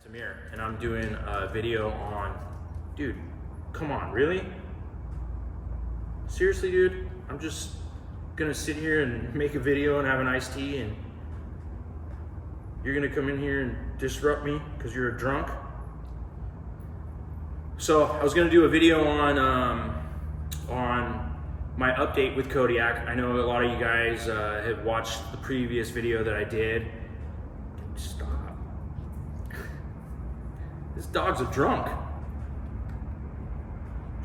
Samir, and I'm doing a video on, dude, come on, really? Seriously, dude? I'm just gonna sit here and make a video and have an iced tea and you're gonna come in here and disrupt me because you're a drunk? So I was gonna do a video on my update with Kodiak. I know a lot of you guys have watched the previous video that I did. Stop. This dog's a drunk.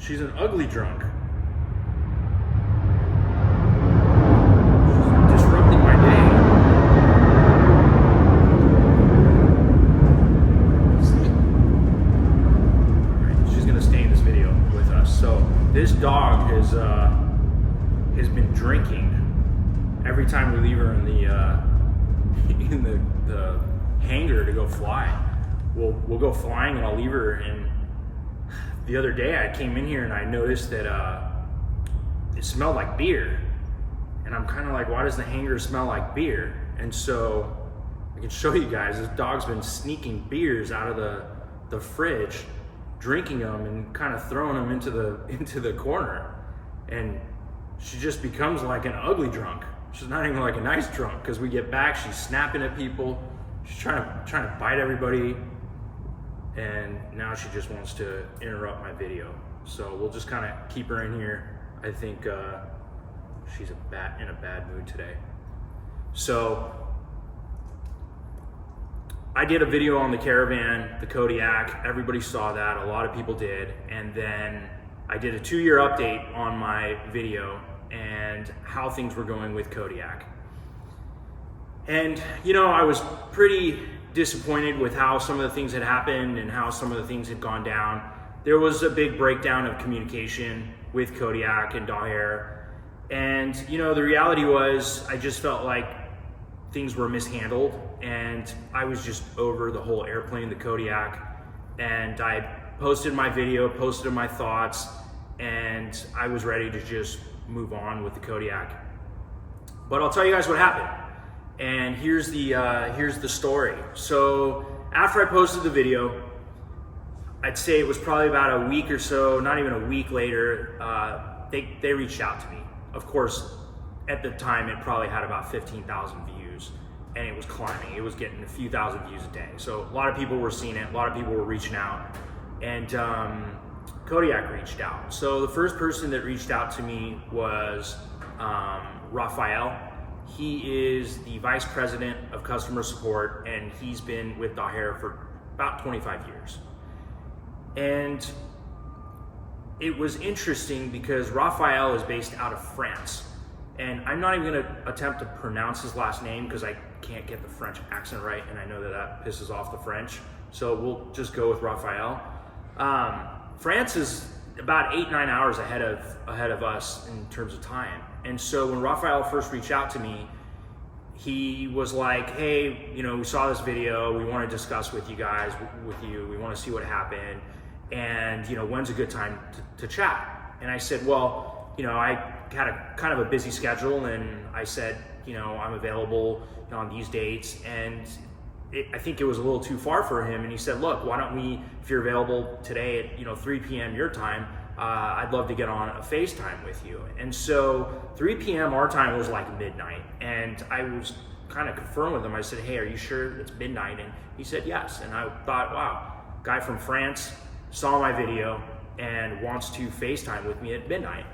She's an ugly drunk. She's disrupting my day. See? Alright, she's gonna stay in this video with us. So this dog has been drinking every time we leave her in the hangar to go fly. We'll go flying and I'll leave her, and the other day I came in here and I noticed that it smelled like beer, and I'm kind of like, why does the hangar smell like beer? And so I can show you guys, this dog's been sneaking beers out of the fridge, drinking them and kind of throwing them into the corner, and she just becomes like an ugly drunk. She's not even like a nice drunk, because we get back, she's snapping at people, she's trying to bite everybody, and now she just wants to interrupt my video. So we'll just kind of keep her in here. I think she's in a bad mood today. So I did a video on the Caravan, the Kodiak. Everybody saw that, a lot of people did. And then I did a 2-year update on my video and how things were going with Kodiak. And you know, I was pretty disappointed with how some of the things had happened and how some of the things had gone down. There was a big breakdown of communication with Kodiak and Daher. And you know, the reality was, I just felt like things were mishandled, and I was just over the whole airplane, the Kodiak. And I posted my video, posted my thoughts, and I was ready to just move on with the Kodiak. But I'll tell you guys what happened. And here's the story. So after I posted the video, I'd say it was probably about a week or so, not even a week later, they reached out to me. Of course, at the time it probably had about 15,000 views, and it was climbing. It was getting a few thousand views a day. So a lot of people were seeing it, a lot of people were reaching out, and Kodiak reached out. So the first person that reached out to me was Raphael. He is the vice president of customer support, and he's been with Daher for about 25 years. And it was interesting because Raphael is based out of France. And I'm not even gonna attempt to pronounce his last name because I can't get the French accent right, and I know that pisses off the French. So we'll just go with Raphael. France is about 8-9 hours ahead of us in terms of time. And so when Raphael first reached out to me, he was like, hey, you know, we saw this video, we want to discuss with you guys, we want to see what happened, and you know, when's a good time to chat? And I said, well, you know, I had a kind of a busy schedule, and I said, you know, I'm available on these dates, and I think it was a little too far for him. And he said, look, why don't we, if you're available today at 3 p.m. your time, I'd love to get on a FaceTime with you. And so 3 p.m. our time was like midnight, and I was kind of confirmed with him. I said, hey, are you sure it's midnight? And he said yes. And I thought, wow, guy from France saw my video and wants to FaceTime with me at midnight.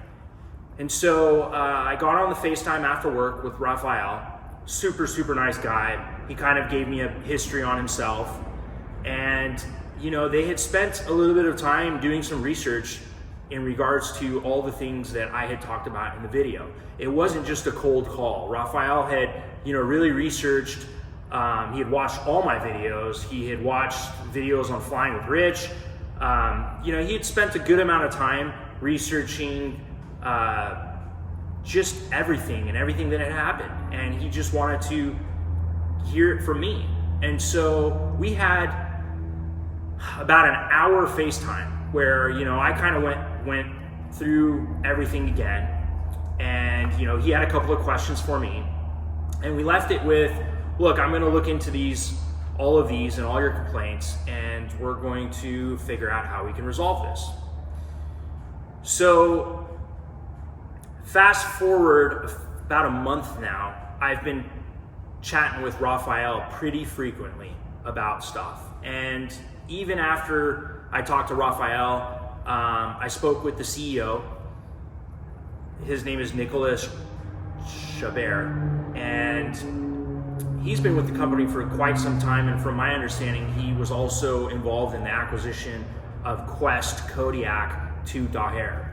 And so I got on the FaceTime after work with Raphael. Super nice guy. He kind of gave me a history on himself, and you know, they had spent a little bit of time doing some research in regards to all the things that I had talked about in the video. It wasn't just a cold call. Raphael had, you know, really researched. He had watched all my videos. He had watched videos on flying with Rich. You know, he had spent a good amount of time researching just everything and everything that had happened, and he just wanted to hear it from me. And so we had about an hour FaceTime where, you know, I kind of went through everything again, and you know, he had a couple of questions for me, and we left it with, look, I'm going to look into all of these and all your complaints, and we're going to figure out how we can resolve this. So fast forward about a month now, I've been chatting with Raphael pretty frequently about stuff. And even after I talked to Raphael, I spoke with the CEO. His name is Nicolas Chabert, and he's been with the company for quite some time, and from my understanding, he was also involved in the acquisition of Quest Kodiak to Daher.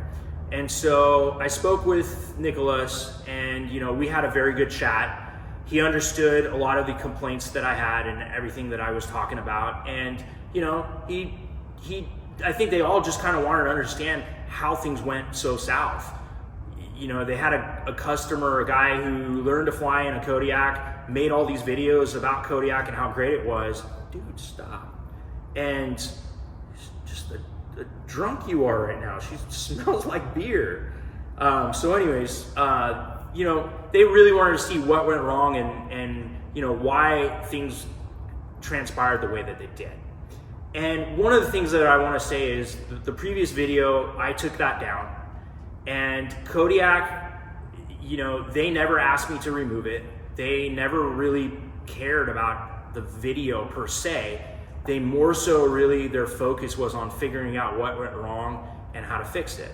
And so I spoke with Nicolas, and we had a very good chat. He understood a lot of the complaints that I had and everything that I was talking about, and I think they all just kind of wanted to understand how things went so south. They had a customer, a guy who learned to fly in a Kodiak, made all these videos about Kodiak and how great it was. Dude, stop. And just the drunk you are right now. She smells like beer. So anyways, they really wanted to see what went wrong and why things transpired the way that they did. And one of the things that I want to say is the previous video, I took that down. And Kodiak, they never asked me to remove it. They never really cared about the video per se. They more so really, their focus was on figuring out what went wrong and how to fix it.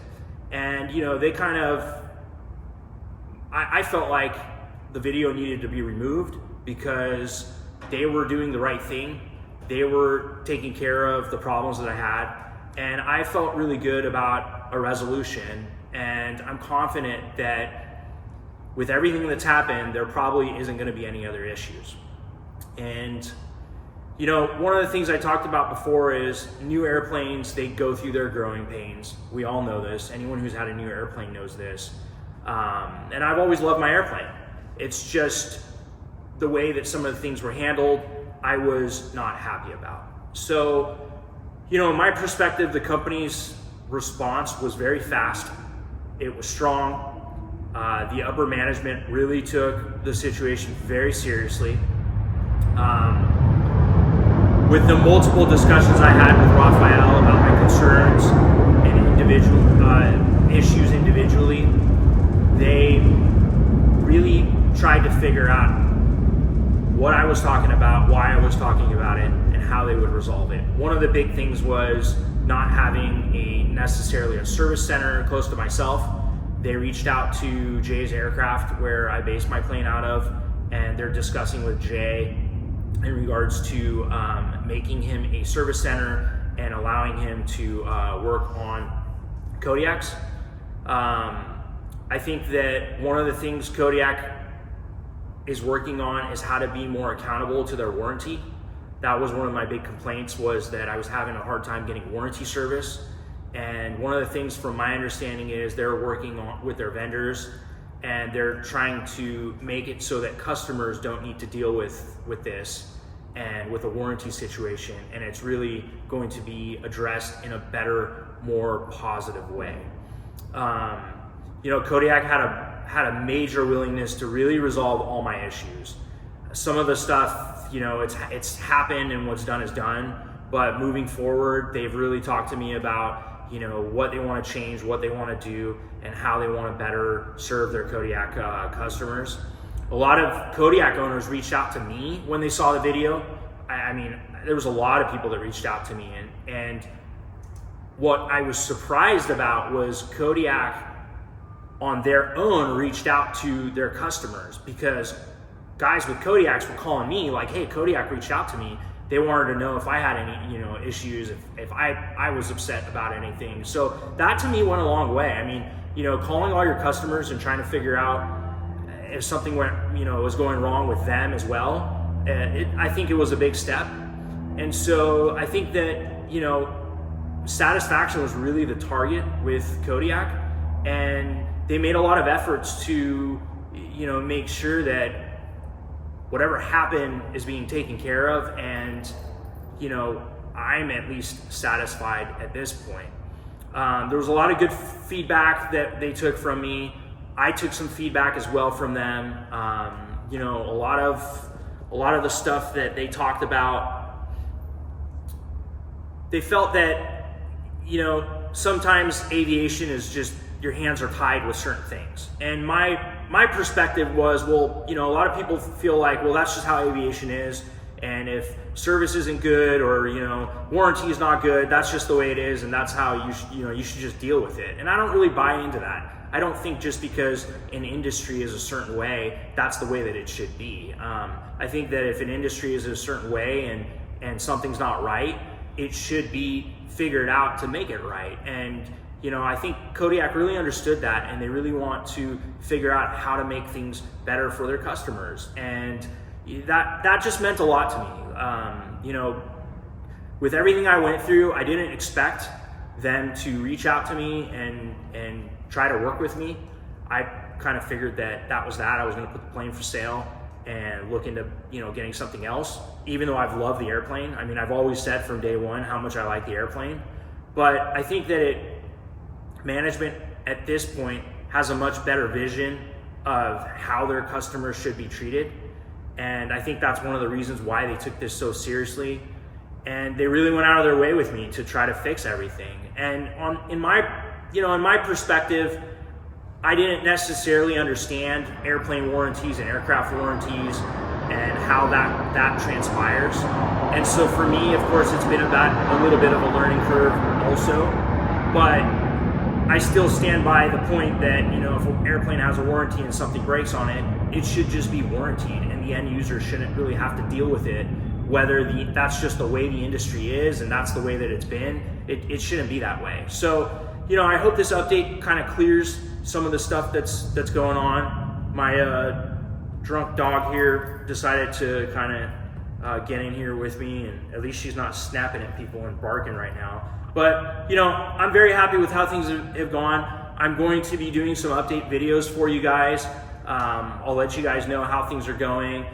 And, they kind of, I felt like the video needed to be removed because they were doing the right thing. They were taking care of the problems that I had. And I felt really good about a resolution. And I'm confident that with everything that's happened, there probably isn't going to be any other issues. And, one of the things I talked about before is new airplanes, they go through their growing pains. We all know this. Anyone who's had a new airplane knows this. And I've always loved my airplane. It's just the way that some of the things were handled, I was not happy about. So, in my perspective, the company's response was very fast. It was strong. The upper management really took the situation very seriously. With the multiple discussions I had with Raphael about my concerns and individual issues individually, they really tried to figure out what I was talking about, why I was talking about it, and how they would resolve it. One of the big things was not having necessarily a service center close to myself. They reached out to Jay's Aircraft, where I based my plane out of, and they're discussing with Jay in regards to making him a service center and allowing him to work on Kodiaks. I think that one of the things Kodiak is working on is how to be more accountable to their warranty. That was one of my big complaints, was that I was having a hard time getting warranty service. And one of the things from my understanding is they're working with their vendors, and they're trying to make it so that customers don't need to deal with this and with a warranty situation, and it's really going to be addressed in a better, more positive way. Kodiak had a major willingness to really resolve all my issues. Some of the stuff, it's happened and what's done is done, but moving forward, they've really talked to me about what they want to change, what they want to do, and how they want to better serve their Kodiak customers. A lot of Kodiak owners reached out to me when they saw the video. I mean, there was a lot of people that reached out to me, and what I was surprised about was Kodiak on their own reached out to their customers, because guys with Kodiaks were calling me like, hey, Kodiak reached out to me. They wanted to know if I had any, issues, if I was upset about anything. So that to me went a long way. I mean, calling all your customers and trying to figure out if something was going wrong with them as well. I think it was a big step. And so I think that, satisfaction was really the target with Kodiak, and they made a lot of efforts to, make sure that whatever happened is being taken care of, and I'm at least satisfied at this point. There was a lot of good feedback that they took from me. I took some feedback as well from them. A a lot of the stuff that they talked about, they felt that, you know, sometimes aviation is just, your hands are tied with certain things. And my perspective was, well, you know, a lot of people feel like, well, that's just how aviation is. And if service isn't good, or, you know, warranty is not good, that's just the way it is, and that's how you should just deal with it. And I don't really buy into that. I don't think just because an industry is a certain way, that's the way that it should be. I think that if an industry is a certain way and something's not right, it should be figured out to make it right. And, you know, I think Kodiak really understood that, and they really want to figure out how to make things better for their customers. And that just meant a lot to me. You know, with everything I went through, I didn't expect them to reach out to me and try to work with me. I kind of figured that was that. I was going to put the plane for sale and look into, you know, getting something else, even though I've loved the airplane. I mean, I've always said from day one how much I like the airplane, but I think that management at this point has a much better vision of how their customers should be treated. And I think that's one of the reasons why they took this so seriously. And they really went out of their way with me to try to fix everything. And in my perspective, I didn't necessarily understand airplane warranties and aircraft warranties and how that transpires. And so for me, of course, it's been about a little bit of a learning curve also, but I still stand by the point that, you know, if an airplane has a warranty and something breaks on it, it should just be warranted, and the end user shouldn't really have to deal with it, whether that's just the way the industry is and that's the way that it's been. It shouldn't be that way. So, you know, I hope this update kind of clears some of the stuff that's going on. My drunk dog here decided to kind of get in here with me, and at least she's not snapping at people and barking right now. But, you know, I'm very happy with how things have gone. I'm going to be doing some update videos for you guys. I'll let you guys know how things are going,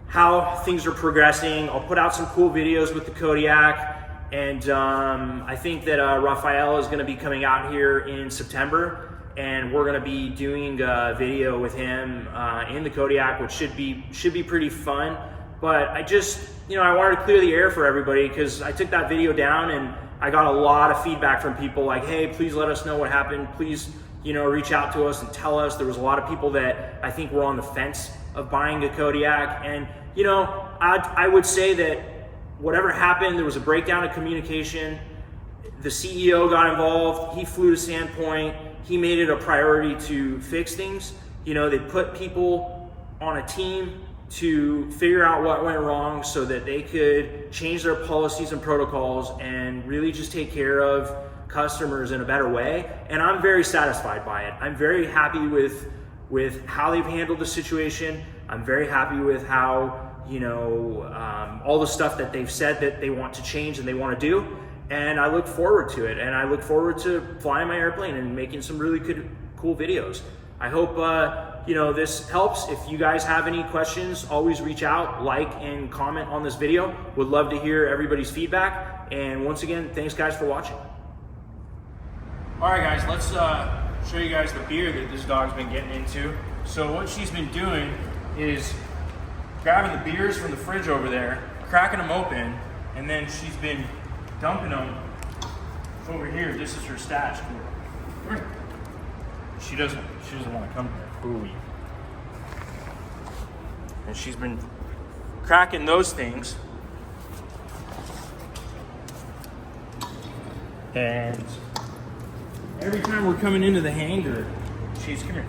how things are progressing. I'll put out some cool videos with the Kodiak, and I think that Rafael is going to be coming out here in September, and we're going to be doing a video with him in the Kodiak, which should be pretty fun. But I just, you know, I wanted to clear the air for everybody, because I took that video down and I got a lot of feedback from people like, hey, please let us know what happened. Please, you know, reach out to us and tell us. There was a lot of people that I think were on the fence of buying a Kodiak. And, you know, I would say that whatever happened, there was a breakdown of communication. The CEO got involved. He flew to Sandpoint. He made it a priority to fix things. You know, they put people on a team to figure out what went wrong so that they could change their policies and protocols and really just take care of customers in a better way. And I'm very satisfied by it. I'm very happy with how they've handled the situation. I'm very happy with how, you know, all the stuff that they've said that they want to change and they want to do. And I look forward to it. And I look forward to flying my airplane and making some really good, cool videos. I hope, you know, this helps. If you guys have any questions, always reach out, like, and comment on this video. Would love to hear everybody's feedback. And once again, thanks guys for watching. All right guys, let's show you guys the beer that this dog's been getting into. So what she's been doing is grabbing the beers from the fridge over there, cracking them open, and then she's been dumping them over here. This is her stash. She doesn't want to come here. Ooh. And she's been cracking those things. And every time we're coming into the hangar, she's, come here,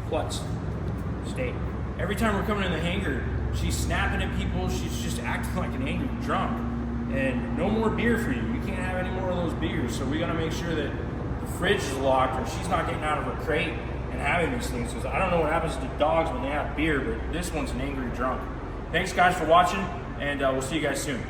Klutz, stay. Every time we're coming in the hangar, she's snapping at people. She's just acting like an angry drunk. And no more beer for you. You can't have any more of those beers. So we gotta make sure that the fridge is locked, or she's not getting out of her crate and having these things. Because I don't know what happens to dogs when they have beer, but this one's an angry drunk. Thanks guys for watching, and we'll see you guys soon.